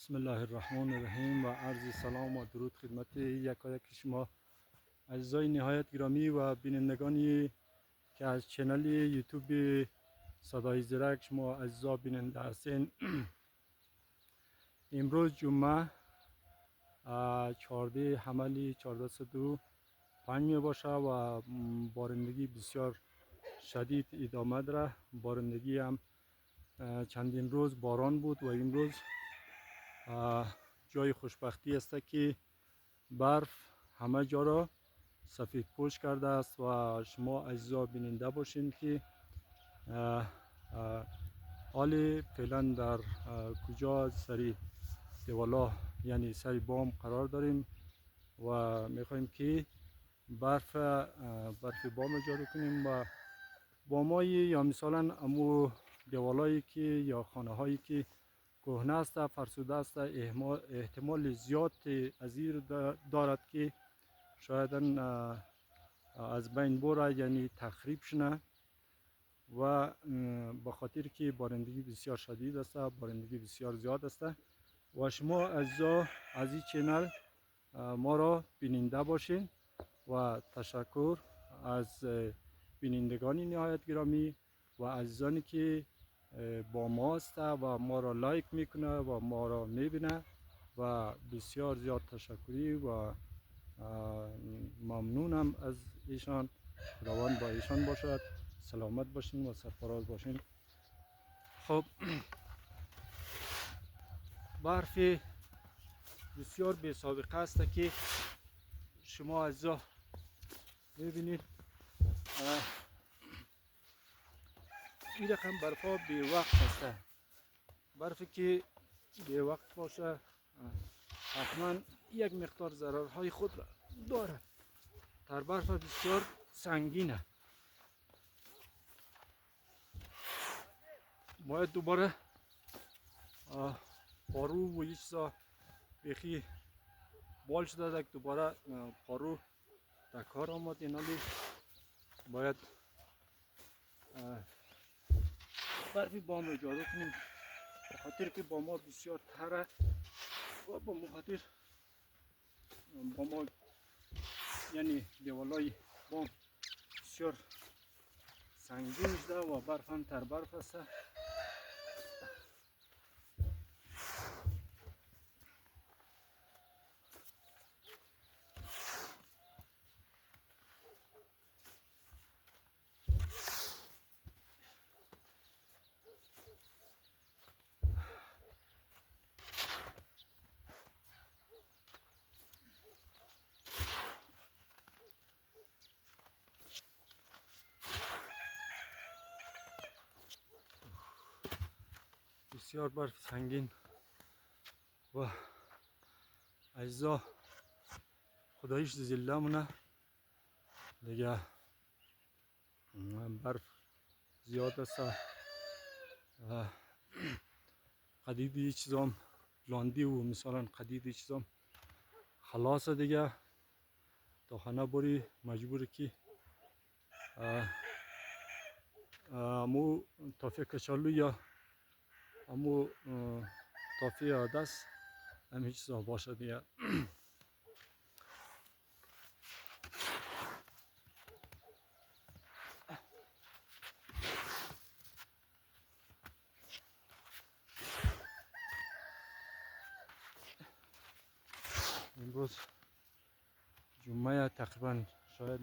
بسم الله الرحمن الرحیم و عرض سلام و درود خدمت یکایک شما عزیزای نهایت گرامی و بینندگانی که از چنل یوتیوب صدای زرک شما عزیزا بیننده هستین. امروز جمعه 14 حمل 1402 می باشه و بارندگی بسیار شدید ادامه داره. بارندگی هم چندین روز باران بود و امروز جای خوشبختی است که برف همه جا را سفید پوش کرده است و شما عزیزا بیننده باشین که حال فعلا در کجا سری دیوالا یعنی سری بام قرار داریم و میخوایم که برف بام جارو کنیم و بامایی یا مثلا امو دیوالایی که یا خانه هایی که کهنه است فرسوده است احتمال زیاد از این دارد که شاید از بین بره یعنی تخریب شنه و به خاطر که بارندگی بسیار شدید است بارندگی بسیار زیاد است و شما عزیزا از این چینل ما را بیننده باشین و تشکر از بینندگان نهایت گرامی و عزیزانی که با ما است و ما را لایک میکنه و ما را میبینه و بسیار زیاد تشکری و ممنونم از ایشان. خداوند با ایشان باشد، سلامت باشین و سرفراز باشین. خب برف بسیار بی سابقه است که شما عزیزا ببینید. این رقم برف ها بی وقت است. برفی که بی وقت باشه حتما یک مقدار ضررهای خود را دارد. تر برف بسیار سنگینه. باید دوباره پارو و یه چیزا بیخی بال شده که دوباره پارو در کار آمد. اینالی باید برفی بام رو جارو کنیم به خاطر که بام ها بسیار تره و با مخاطر بام ها یعنی دیوالای بام بسیار سنگین شده و برف هم تر برف است. بسیار برف سنگین و عزیزا خدایش زنده مونه دیگه. برف زیاد است. قدیدی چیزام لاندی و مثلا قدیدی چیزام خلاص دیگه. تا خانه بری مجبوری که امو تافی کچالو یا امو تافی عدس همین چیزا باشه دیگه. امروز جمعه تقریبا شاید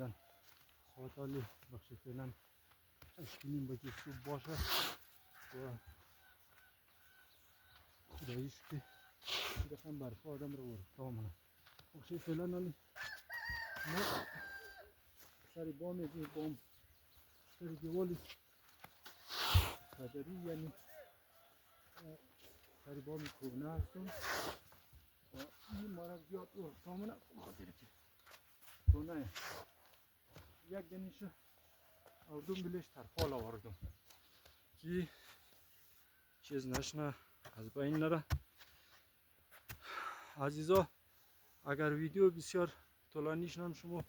ساعت حالی بخش فعلا 8:30 بجه صبح باشه و خداییش که رقم برف آدم رو ورفتا آمونه. بخش فعلا حالی ما سر بام بام سر دیوالی صدری یعنی سر بام کهنه هستم و این مارا زیاد ورفتا آمونه بخاطر که کهنه یک دنیشه آوردم بلش ترفال آوردم که چیز نشنه از بین نره. عزیزا اگر ویدیو بسیار طولانی شدم شما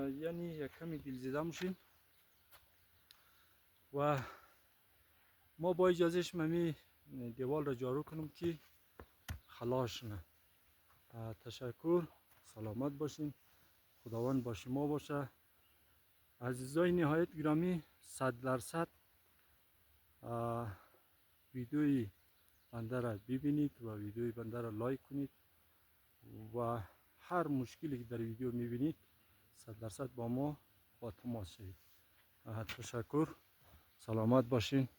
یعنی یک کمی دلزده میشین و ما با اجازهش ممی دیوال را جارو کنم که خلاص نه. تشکر، سلامت باشین، خداوند با شما باشه. عزیزای نهایت گرامی، 100% ویدیوی بنده را ببینید و ویدیوی بنده را لایک کنید و هر مشکلی که در ویدیو میبینید 100% با ما با تماس شوید. تشکر، سلامت باشین.